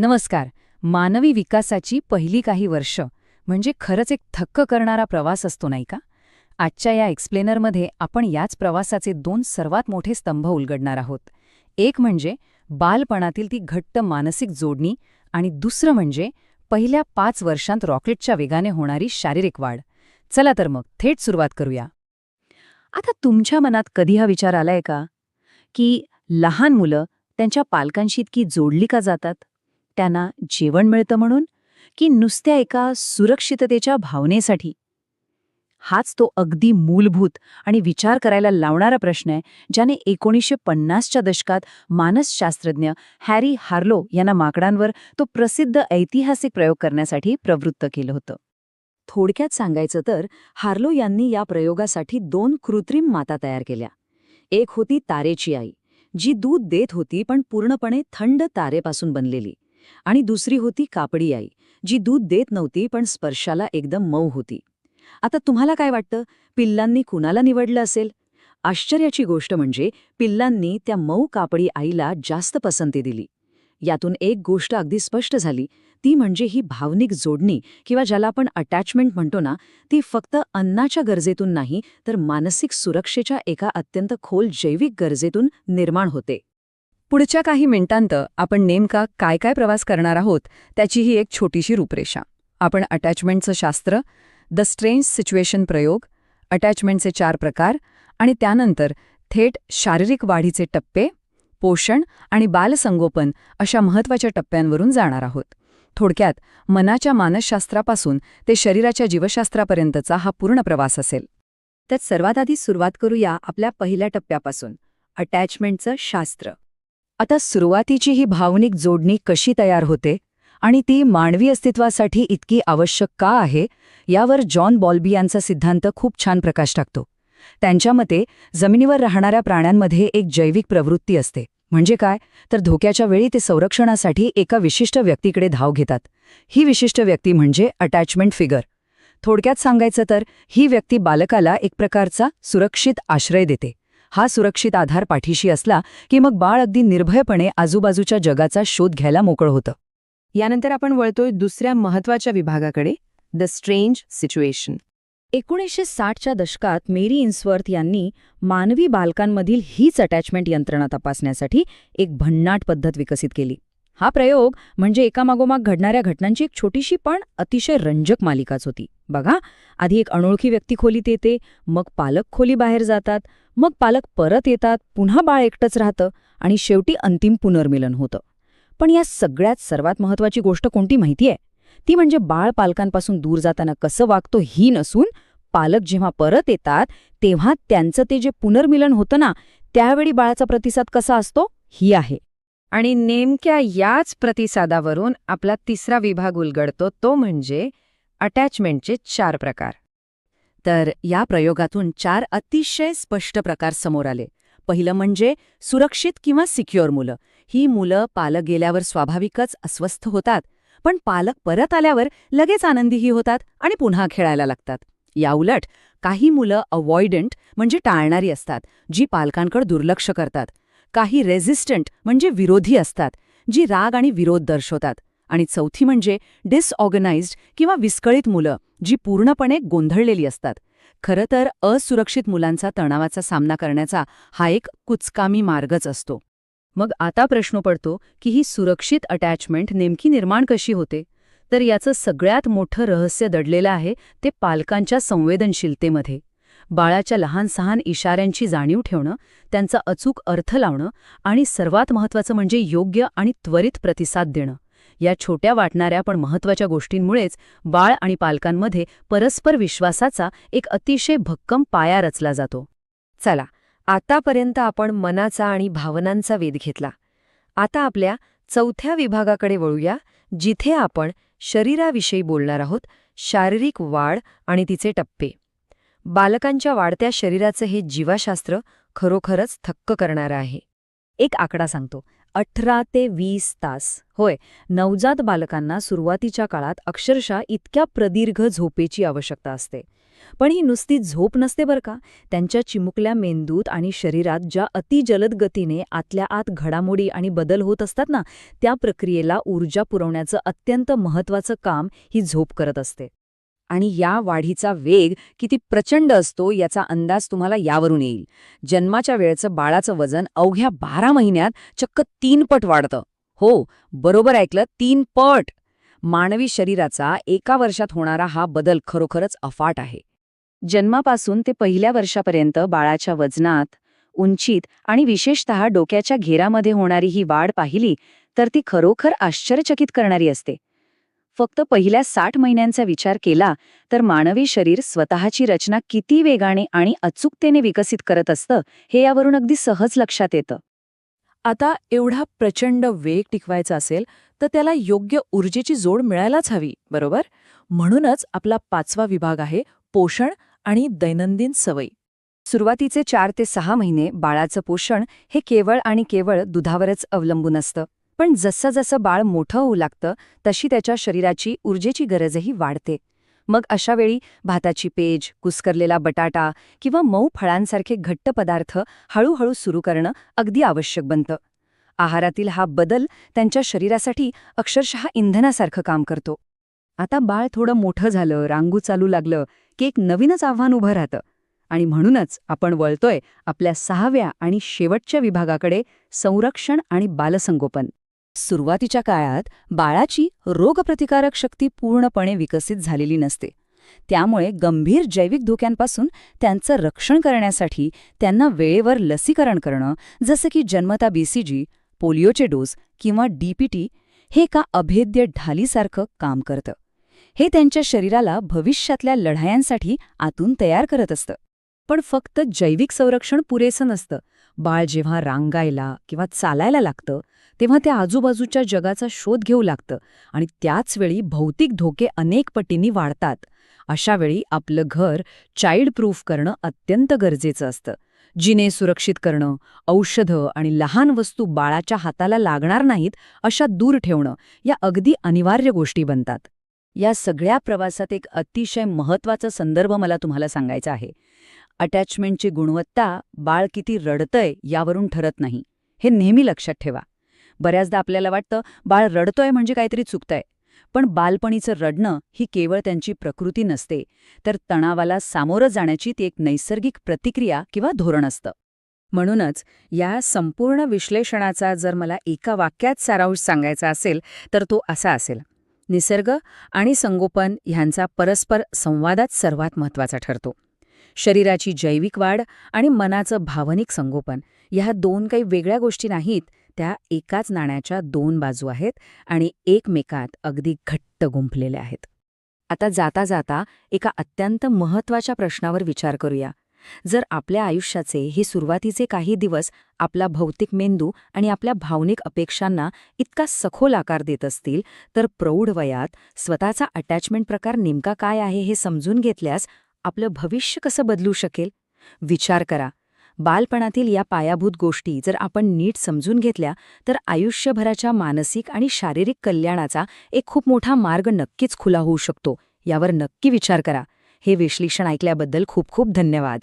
नमस्कार. मानवी विकासाची पहिली काही वर्ष म्हणजे खरंच एक थक्क करणारा प्रवास असतो नाही का? आजच्या या एक्सप्लेनरमध्ये आपण याच प्रवासाचे दोन सर्वात मोठे स्तंभ उलगडणार आहोत. एक म्हणजे बालपणातील ती घट्ट मानसिक जोडणी आणि दुसरं म्हणजे पहिल्या 5 वर्षांत रॉकेटच्या वेगाने होणारी शारीरिक वाढ. चला तर मग थेट सुरुवात करूया. आता तुमच्या मनात कधी हा विचार आलाय का की लहान मुलं त्यांच्या पालकांशी इतकी जोडली का जातात? त्यांना जेवण मिळतं म्हणून की नुसत्या एका सुरक्षिततेच्या भावनेसाठी? हाच तो अगदी मूलभूत आणि विचार करायला लावणारा प्रश्न आहे ज्याने 1950च्या दशकात मानसशास्त्रज्ञ हॅरी हार्लो यांना माकडांवर तो प्रसिद्ध ऐतिहासिक प्रयोग करण्यासाठी प्रवृत्त केलं होतं. थोडक्यात सांगायचं तर हार्लो यांनी या प्रयोगासाठी 2 कृत्रिम माता तयार केल्या. एक होती तारेची आई, जी दूध देत होती पण पूर्णपणे थंड तारेपासून बनलेली, आणि दुसरी होती कापडी आई, जी दूध देत नव्हती पण स्पर्शाला एकदम मऊ होती. आता तुम्हाला काय वाटतं, पिल्लांनी कुणाला निवडलं असेल? आश्चर्याची गोष्ट म्हणजे पिल्लांनी त्या मऊ कापडी आईला जास्त पसंती दिली. यातून एक गोष्ट अगदी स्पष्ट झाली, ती म्हणजे ही भावनिक जोडणी किंवा ज्याला आपण अटॅचमेंट म्हणतो ना, ती फक्त अन्नाच्या गरजेतून नाही तर मानसिक सुरक्षेच्या एका अत्यंत खोल जैविक गरजेतून निर्माण होते. पुढच्या काही मिनिटांत आपण नेमका काय काय प्रवास करणार आहोत त्याची ही एक छोटीशी रूपरेषा. आपण अटॅचमेंटचं शास्त्र, द स्ट्रेंज सिच्युएशन प्रयोग, अटॅचमेंटचे 4 प्रकार आणि त्यानंतर थेट शारीरिक वाढीचे टप्पे, पोषण आणि बालसंगोपन अशा महत्त्वाच्या टप्प्यांवरून जाणार आहोत. थोडक्यात मनाच्या मानसशास्त्रापासून ते शरीराच्या जीवशास्त्रापर्यंतचा हा पूर्ण प्रवास असेल. त्यात सर्वात आधी सुरुवात करूया आपल्या पहिल्या टप्प्यापासून, अटॅचमेंटचं शास्त्र. आता सुरुवातीची ही भावनिक जोडणी कशी तयार होते आणि ती मानवी अस्तित्वासाठी इतकी आवश्यक का आहे, यावर जॉन बॉल्बी यांचा सिद्धांत खूप छान प्रकाश टाकतो. त्यांच्या मते जमिनीवर राहणाऱ्या प्राण्यांमध्ये एक जैविक प्रवृत्ती असते. म्हणजे काय तर धोक्याच्या वेळी ते संरक्षणासाठी एका विशिष्ट व्यक्तीकडे धाव घेतात. ही विशिष्ट व्यक्ती म्हणजे अटॅचमेंट फिगर. थोडक्यात सांगायचं तर ही व्यक्ती बालकाला एक प्रकारचा सुरक्षित आश्रय देते. हा सुरक्षित आधार पाठीशी असला की मग बाळ अगदी निर्भयपणे आजूबाजूच्या जगाचा शोध घ्यायला मोकळं होतं. यानंतर आपण वळतोय दुसऱ्या महत्त्वाच्या विभागाकडे, द स्ट्रेंज सिच्युएशन. 1960च्या दशकात मेरी इन्सवर्थ यांनी मानवी बालकांमधील हीच अटॅचमेंट यंत्रणा तपासण्यासाठी एक भन्नाट पद्धत विकसित केली. हा प्रयोग म्हणजे एकामागोमाग घडणाऱ्या घटनांची एक छोटीशी पण अतिशय रंजक मालिकाच होती. बघा, आधी एक अनोळखी व्यक्ती खोलीत येते, मग पालक खोली बाहेर जातात, मग पालक परत येतात, पुन्हा बाळ एकटंच राहतं आणि शेवटी अंतिम पुनर्मिलन होतं. पण या सगळ्यात सर्वात महत्त्वाची गोष्ट कोणती माहितीये? ती म्हणजे बाळ पालकांपासून दूर जाताना कसं वागतो ही नसून, पालक जेव्हा परत येतात तेव्हा त्यांचं ते जे पुनर्मिलन होतं ना, त्यावेळी बाळाचा प्रतिसाद कसा असतो ही आहे. आणि नेमक्या याच प्रतिसादावरून आपला तिसरा विभाग उलगडतो, तो म्हणजे अटॅचमेंटचे 4 प्रकार. तर या प्रयोगातून 4 अतिशय स्पष्ट प्रकार समोर आले. पहिलं म्हणजे सुरक्षित किंवा सिक्युअर मुलं. ही मुलं पालक गेल्यावर स्वाभाविकच अस्वस्थ होतात, पण पालक परत आल्यावर लगेच आनंदीही होतात आणि पुन्हा खेळायला लागतात. याउलट काही मुलं अवॉइडंट म्हणजे टाळणारी असतात, जी पालकांकडे दुर्लक्ष करतात. काही रेझिस्टंट म्हणजे विरोधी असतात, जी राग आणि विरोध दर्शवतात. आणि चौथी म्हणजे डिसऑर्गनाइज्ड किंवा विस्कळीत मुलं, जी पूर्णपणे गोंधळलेली असतात. खरं तर असुरक्षित मुलांचा तणावाचा सामना करण्याचा हा एक कुचकामी मार्गच असतो. मग आता प्रश्न पडतो की ही सुरक्षित अटॅचमेंट नेमकी निर्माण कशी होते? तर याचं सगळ्यात मोठं रहस्य दडलेलं आहे ते पालकांच्या संवेदनशीलतेमध्ये. बाळाच्या लहान सहान इशाऱ्यांची जाणीव ठेवणं, त्यांचा अचूक अर्थ लावणं आणि सर्वात महत्त्वाचं म्हणजे योग्य आणि त्वरित प्रतिसाद देणं. या छोट्या वाटणाऱ्या पण महत्त्वाच्या गोष्टींमुळेच बाळ आणि पालकांमध्ये परस्पर विश्वासाचा एक अतिशय भक्कम पाया रचला जातो. चला, आतापर्यंत आपण मनाचा आणि भावनांचा वेध घेतला. आता आपल्या चौथ्या विभागाकडे वळूया, जिथे आपण शरीराविषयी बोलणार आहोत, शारीरिक वाढ आणि तिचे टप्पे. बालकांच्या वाढत्या शरीराचं हे जीवशास्त्र खरोखरच थक्क करणारं आहे. एक आकडा सांगतो, 18 ते 20 तास. होय, नवजात बालकांना सुरुवातीच्या काळात अक्षरशः इतक्या प्रदीर्घ झोपेची आवश्यकता असते. पण ही नुसती झोप नसते बरं का. त्यांच्या चिमुकल्या मेंदूत आणि शरीरात ज्या अतिजलद गतीने आतल्या आत घडामोडी आणि बदल होत असतात ना, त्या प्रक्रियेला ऊर्जा पुरवण्याचं अत्यंत महत्त्वाचं काम ही झोप करत असते. आणि या वाढीचा वेग किती प्रचंड असतो याचा अंदाज तुम्हाला यावरून येईल. जन्माच्या वेळेचं बाळाचं वजन अवघ्या 12 महिन्यात चक्क 3 पट वाढतं. हो, बरोबर ऐकलं, 3 पट! मानवी शरीराचा एका वर्षात होणारा हा बदल खरोखरच अफाट आहे. जन्मापासून ते पहिल्या वर्षापर्यंत बाळाच्या वजनात, उंचीत आणि विशेषतः डोक्याच्या घेरामध्ये होणारी ही वाढ पाहिली तर ती खरोखर आश्चर्यचकित करणारी असते. फक्त पहिल्या 60 महिन्यांचा विचार केला तर मानवी शरीर स्वतःची रचना किती वेगाने आणि अचूकतेने विकसित करत असतं हे यावरून अगदी सहज लक्षात येतं. आता एवढा प्रचंड वेग टिकवायचा असेल तर त्याला योग्य ऊर्जेची जोड मिळायलाच हवी, बरोबर? म्हणूनच आपला 5वा विभाग आहे पोषण आणि दैनंदिन सवयी. सुरुवातीचे 4 ते 6 महिने बाळाचं पोषण हे केवळ आणि केवळ दुधावरच अवलंबून असतं. पण जसं जसं बाळ मोठं होऊ लागतं तशी त्याच्या शरीराची ऊर्जेची गरजही वाढते. मग अशा वेळी भाताची पेज, कुस्करलेला बटाटा किंवा मऊ फळांसारखे घट्ट पदार्थ हळूहळू सुरू करणं अगदी आवश्यक बनतं. आहारातील हा बदल त्यांच्या शरीरासाठी अक्षरशः इंधनासारखं काम करतो. आता बाळ थोडं मोठं झालं, रांगू चालू लागलं की एक नवीनच आव्हान उभं राहतं. आणि म्हणूनच आपण वळतोय आपल्या 6व्या आणि शेवटच्या विभागाकडे, संरक्षण आणि बालसंगोपन. सुरुवातीच्या काळात बाळाची रोगप्रतिकारक शक्ती पूर्णपणे विकसित झालेली नसते. त्यामुळे गंभीर जैविक धोक्यांपासून त्यांचं रक्षण करण्यासाठी त्यांना वेळेवर लसीकरण करणं, जसं की जन्मता BCG, पोलिओचे डोस किंवा DPT, हे एका अभेद्य ढालीसारखं काम करतं. हे त्यांच्या शरीराला भविष्यातल्या लढायांसाठी आतून तयार करत असतं. पण फक्त जैविक संरक्षण पुरेसं नसतं. बाळ जेव्हा रांगायला किंवा चालायला लागतं तेव्हा त्या आजूबाजूच्या जगाचा शोध घेऊ लागतं आणि त्याच वेळी भौतिक धोके अनेक पटींनी वाढतात. अशा वेळी आपलं घर चाइल्ड प्रूफ करणं अत्यंत गरजेचं असतं. जिने सुरक्षित करणं, औषधं आणि लहान वस्तू बाळाच्या हाताला लागणार नाहीत अशा दूर ठेवणं या अगदी अनिवार्य गोष्टी बनतात. या सगळ्या प्रवासात एक अतिशय महत्त्वाचा संदर्भ मला तुम्हाला सांगायचा आहे. अटॅचमेंटची गुणवत्ता बाळ किती रडतंय यावरून ठरत नाही, हे नेहमी लक्षात ठेवा. बऱ्याचदा आपल्याला वाटतं बाळ रडतोय म्हणजे काहीतरी चुकतंय. पण बालपणीचं रडणं ही केवळ त्यांची प्रकृती नसते, तर तणावाला सामोरं जाण्याची ती एक नैसर्गिक प्रतिक्रिया किंवा धोरण असतं. म्हणूनच या संपूर्ण विश्लेषणाचा जर मला एका वाक्यात सारांश सांगायचा असेल तर तो असा असेल: निसर्ग आणि संगोपन ह्यांचा परस्पर संवादात सर्वात महत्त्वाचा ठरतो. शरीराची जैविक वाढ आणि मनाचं भावनिक संगोपन ह्या 2 काही वेगळ्या गोष्टी नाहीत, त्या एकाच नाण्याच्या 2 बाजू आहेत आणि एकमेकात अगदी घट्ट गुंफलेल्या आहेत. आता जाता जाता एका अत्यंत महत्त्वाच्या प्रश्नावर विचार करूया. जर आपल्या आयुष्याचे हे सुरुवातीचे काही दिवस आपला भौतिक मेंदू आणि आपल्या भावनिक अपेक्षांना इतका सखोल आकार देत असतील, तर प्रौढ वयात स्वतःचा अटॅचमेंट प्रकार नेमका काय आहे हे समजून घेतल्यास आपलं भविष्य कसं बदलू शकेल? विचार करा. बालपणातील या पायाभूत गोष्टी जर आपण नीट समजून घेतल्या तर आयुष्यभराच्या मानसिक आणि शारीरिक कल्याणाचा एक खूप मोठा मार्ग नक्कीच खुला होऊ शकतो. यावर नक्की विचार करा. हे विश्लेषण ऐकल्याबद्दल खूप खूप धन्यवाद.